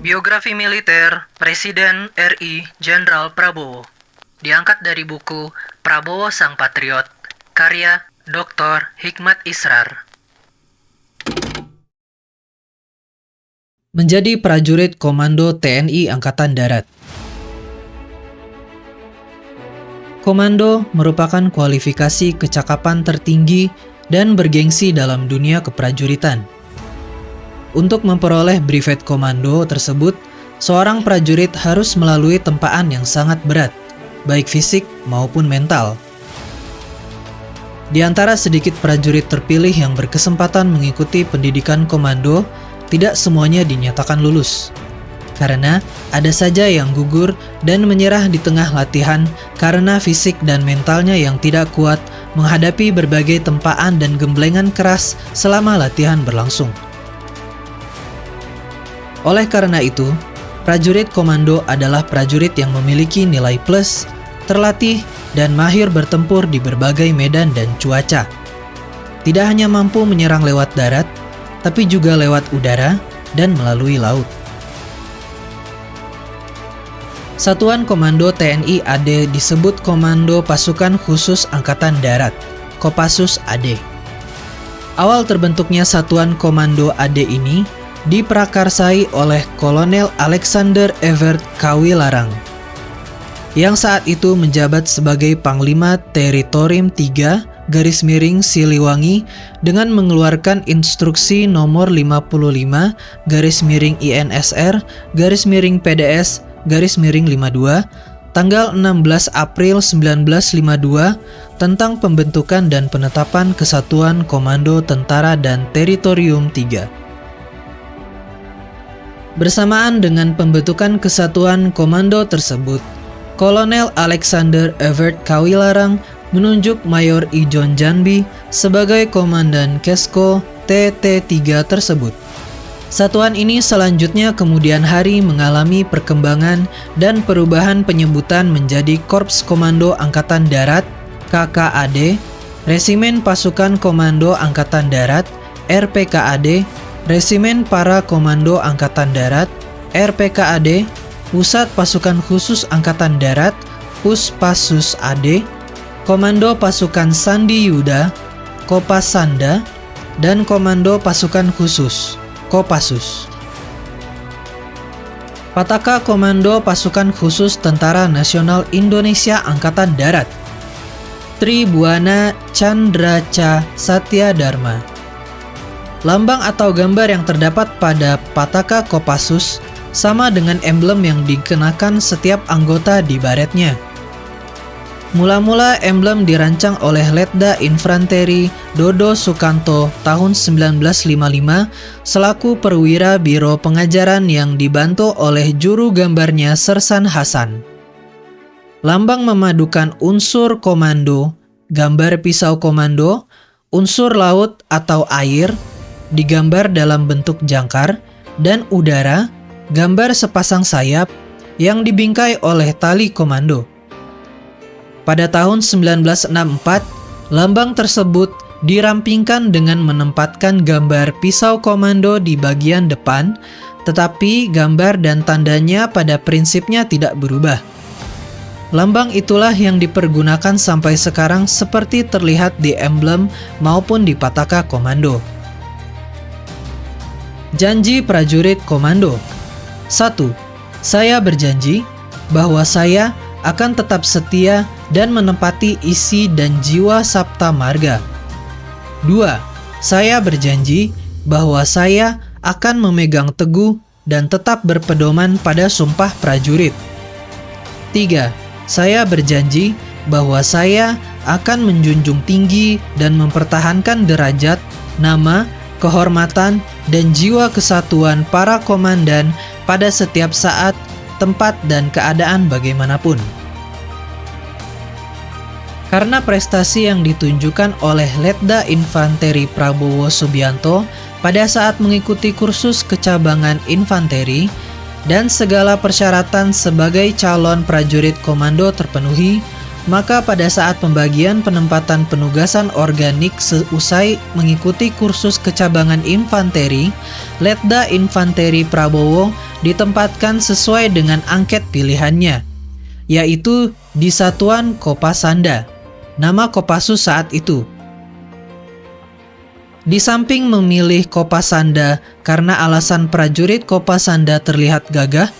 Biografi Militer Presiden RI Jenderal Prabowo diangkat dari buku Prabowo Sang Patriot, karya Dr. Hikmat Israr. Menjadi prajurit Komando TNI Angkatan Darat. Komando merupakan kualifikasi kecakapan tertinggi dan bergengsi dalam dunia keprajuritan. Untuk memperoleh brevet komando tersebut, seorang prajurit harus melalui tempaan yang sangat berat, baik fisik maupun mental. Di antara sedikit prajurit terpilih yang berkesempatan mengikuti pendidikan komando, tidak semuanya dinyatakan lulus. Karena ada saja yang gugur dan menyerah di tengah latihan karena fisik dan mentalnya yang tidak kuat menghadapi berbagai tempaan dan gemblengan keras selama latihan berlangsung. Oleh karena itu, prajurit komando adalah prajurit yang memiliki nilai plus, terlatih, dan mahir bertempur di berbagai medan dan cuaca. Tidak hanya mampu menyerang lewat darat, tapi juga lewat udara dan melalui laut. Satuan Komando TNI AD disebut Komando Pasukan Khusus Angkatan Darat, Kopassus AD. Awal terbentuknya Satuan Komando AD ini diprakarsai oleh Kolonel Alexander Evert Kawilarang, yang saat itu menjabat sebagai Panglima Teritorium 3 Siliwangi dengan mengeluarkan instruksi nomor 55 INSR PDS 52 tanggal 16 April 1952 tentang pembentukan dan penetapan Kesatuan Komando Tentara dan Teritorium 3. Bersamaan dengan pembentukan Kesatuan Komando tersebut, Kolonel Alexander Evert Kawilarang menunjuk Mayor Ijon Janbi sebagai Komandan Kesko TT3 tersebut. Satuan ini selanjutnya kemudian hari mengalami perkembangan dan perubahan penyebutan menjadi Korps Komando Angkatan Darat KKAD, Resimen Pasukan Komando Angkatan Darat RPKAD, Resimen Para Komando Angkatan Darat RPKAD, Pusat Pasukan Khusus Angkatan Darat Puspassus AD, Komando Pasukan Sandi Yuda Kopasanda, dan Komando Pasukan Khusus Kopassus. Pataka Komando Pasukan Khusus Tentara Nasional Indonesia Angkatan Darat Tribuana Candraca Satya Dharma. Lambang atau gambar yang terdapat pada Pataka Kopassus sama dengan emblem yang dikenakan setiap anggota di baretnya. Mula-mula emblem dirancang oleh Letda Infanteri Dodo Sukanto tahun 1955 selaku perwira Biro Pengajaran yang dibantu oleh juru gambarnya Sersan Hasan. Lambang memadukan unsur komando, gambar pisau komando, unsur laut atau air, digambar dalam bentuk jangkar, dan udara, gambar sepasang sayap yang dibingkai oleh tali komando. Pada tahun 1964, lambang tersebut dirampingkan dengan menempatkan gambar pisau komando di bagian depan, tetapi gambar dan tandanya pada prinsipnya tidak berubah. Lambang itulah yang dipergunakan sampai sekarang seperti terlihat di emblem maupun di Pataka Komando. Janji prajurit komando. 1. Saya berjanji bahwa saya akan tetap setia dan menepati isi dan jiwa Sabta Marga. 2. Saya berjanji bahwa saya akan memegang teguh dan tetap berpedoman pada sumpah prajurit. 3. Saya berjanji bahwa saya akan menjunjung tinggi dan mempertahankan derajat, nama, kehormatan, dan jiwa kesatuan para komandan pada setiap saat, tempat, dan keadaan bagaimanapun. Karena prestasi yang ditunjukkan oleh Letda Infanteri Prabowo Subianto pada saat mengikuti kursus kecabangan infanteri dan segala persyaratan sebagai calon prajurit komando terpenuhi, maka pada saat pembagian penempatan penugasan organik seusai mengikuti kursus kecabangan infanteri, Letda Infanteri Prabowo ditempatkan sesuai dengan angket pilihannya, yaitu di Satuan Kopasanda, nama Kopassus saat itu. Di samping memilih Kopasanda karena alasan prajurit Kopasanda terlihat gagah,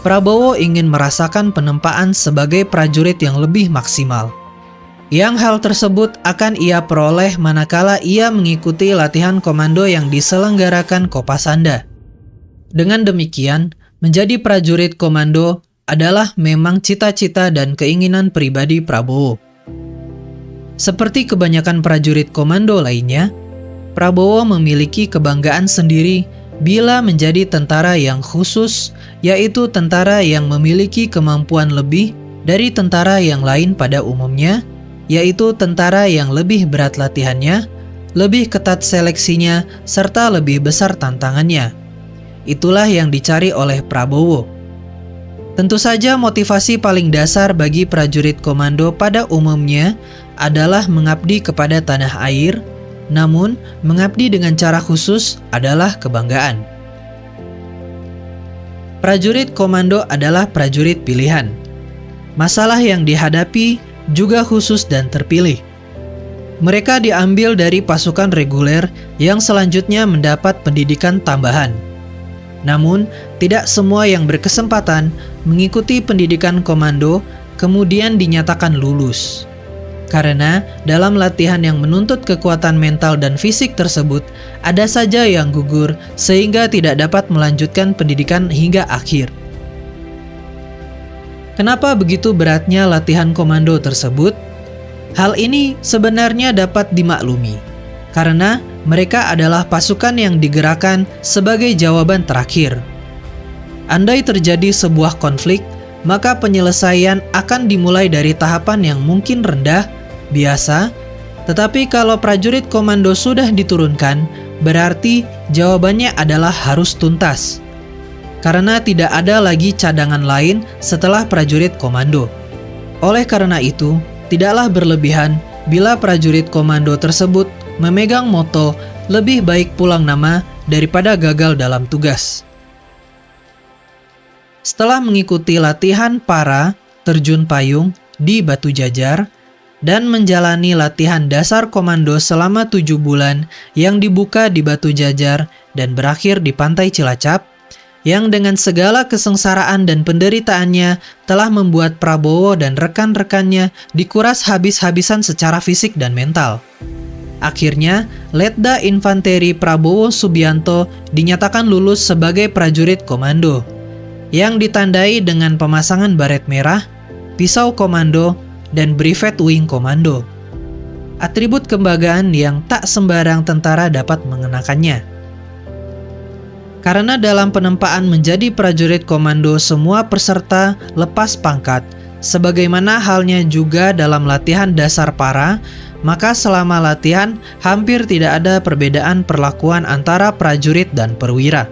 Prabowo ingin merasakan penempaan sebagai prajurit yang lebih maksimal. Yang hal tersebut akan ia peroleh manakala ia mengikuti latihan komando yang diselenggarakan Kopasanda. Dengan demikian, menjadi prajurit komando adalah memang cita-cita dan keinginan pribadi Prabowo. Seperti kebanyakan prajurit komando lainnya, Prabowo memiliki kebanggaan sendiri bila menjadi tentara yang khusus, yaitu tentara yang memiliki kemampuan lebih dari tentara yang lain pada umumnya, yaitu tentara yang lebih berat latihannya, lebih ketat seleksinya, serta lebih besar tantangannya. Itulah yang dicari oleh Prabowo. Tentu saja motivasi paling dasar bagi prajurit komando pada umumnya adalah mengabdi kepada tanah air, namun mengabdi dengan cara khusus adalah kebanggaan. Prajurit komando adalah prajurit pilihan. Masalah yang dihadapi juga khusus dan terpilih. Mereka diambil dari pasukan reguler yang selanjutnya mendapat pendidikan tambahan. Namun, tidak semua yang berkesempatan mengikuti pendidikan komando kemudian dinyatakan lulus. Karena dalam latihan yang menuntut kekuatan mental dan fisik tersebut, ada saja yang gugur sehingga tidak dapat melanjutkan pendidikan hingga akhir. Kenapa begitu beratnya latihan komando tersebut? Hal ini sebenarnya dapat dimaklumi, karena mereka adalah pasukan yang digerakkan sebagai jawaban terakhir. Andai terjadi sebuah konflik, maka penyelesaian akan dimulai dari tahapan yang mungkin rendah, biasa, tetapi kalau prajurit komando sudah diturunkan, berarti jawabannya adalah harus tuntas. Karena tidak ada lagi cadangan lain setelah prajurit komando. Oleh karena itu, tidaklah berlebihan bila prajurit komando tersebut memegang moto lebih baik pulang nama daripada gagal dalam tugas. Setelah mengikuti latihan para terjun payung di Batu Jajar dan menjalani latihan dasar komando selama 7 bulan yang dibuka di Batu Jajar dan berakhir di Pantai Cilacap, yang dengan segala kesengsaraan dan penderitaannya telah membuat Prabowo dan rekan-rekannya dikuras habis-habisan secara fisik dan mental. Akhirnya, Letda Infanteri Prabowo Subianto dinyatakan lulus sebagai prajurit komando, yang ditandai dengan pemasangan baret merah, pisau komando, dan brevet wing komando. Atribut kebanggaan yang tak sembarang tentara dapat mengenakannya. Karena dalam penempaan menjadi prajurit komando semua peserta lepas pangkat, sebagaimana halnya juga dalam latihan dasar para, maka selama latihan hampir tidak ada perbedaan perlakuan antara prajurit dan perwira.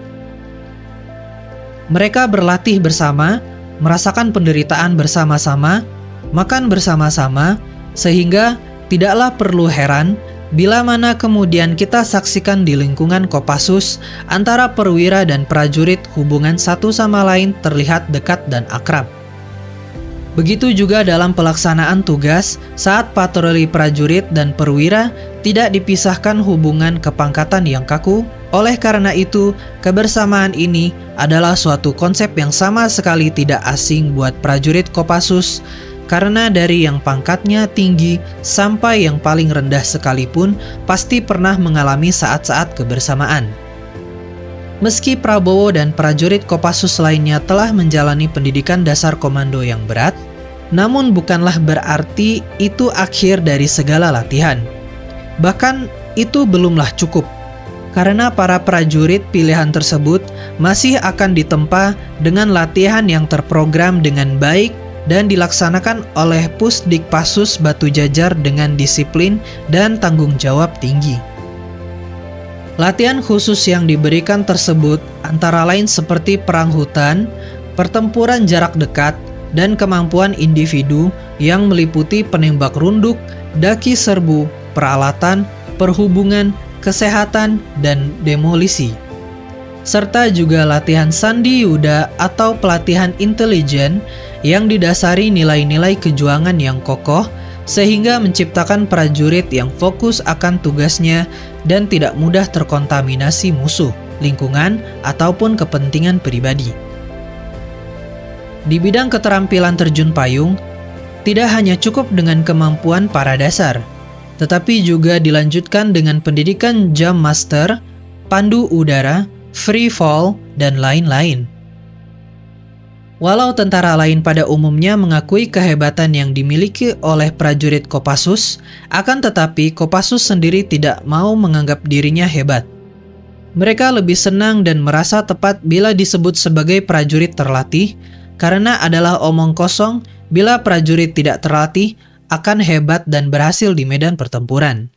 Mereka berlatih bersama, merasakan penderitaan bersama-sama, makan bersama-sama, sehingga tidaklah perlu heran bila mana kemudian kita saksikan di lingkungan Kopassus antara perwira dan prajurit hubungan satu sama lain terlihat dekat dan akrab. Begitu juga dalam pelaksanaan tugas saat patroli prajurit dan perwira tidak dipisahkan hubungan kepangkatan yang kaku. Oleh karena itu, kebersamaan ini adalah suatu konsep yang sama sekali tidak asing buat prajurit Kopassus, karena dari yang pangkatnya tinggi sampai yang paling rendah sekalipun pasti pernah mengalami saat-saat kebersamaan. Meski Prabowo dan prajurit Kopassus lainnya telah menjalani pendidikan dasar komando yang berat, namun bukanlah berarti itu akhir dari segala latihan. Bahkan itu belumlah cukup, karena para prajurit pilihan tersebut masih akan ditempa dengan latihan yang terprogram dengan baik dan dilaksanakan oleh Pusdikpassus Batu Jajar dengan disiplin dan tanggung jawab tinggi. Latihan khusus yang diberikan tersebut antara lain seperti perang hutan, pertempuran jarak dekat, dan kemampuan individu yang meliputi penembak runduk, daki serbu, peralatan, perhubungan, kesehatan, dan demolisi. serta juga latihan sandi yuda atau pelatihan intelijen yang didasari nilai-nilai kejuangan yang kokoh sehingga menciptakan prajurit yang fokus akan tugasnya dan tidak mudah terkontaminasi musuh, lingkungan, ataupun kepentingan pribadi. Di bidang keterampilan terjun payung, tidak hanya cukup dengan kemampuan para dasar, tetapi juga dilanjutkan dengan pendidikan jump master, pandu udara, free fall, dan lain-lain. Walau tentara lain pada umumnya mengakui kehebatan yang dimiliki oleh prajurit Kopassus, akan tetapi Kopassus sendiri tidak mau menganggap dirinya hebat. Mereka lebih senang dan merasa tepat bila disebut sebagai prajurit terlatih, karena adalah omong kosong bila prajurit tidak terlatih akan hebat dan berhasil di medan pertempuran.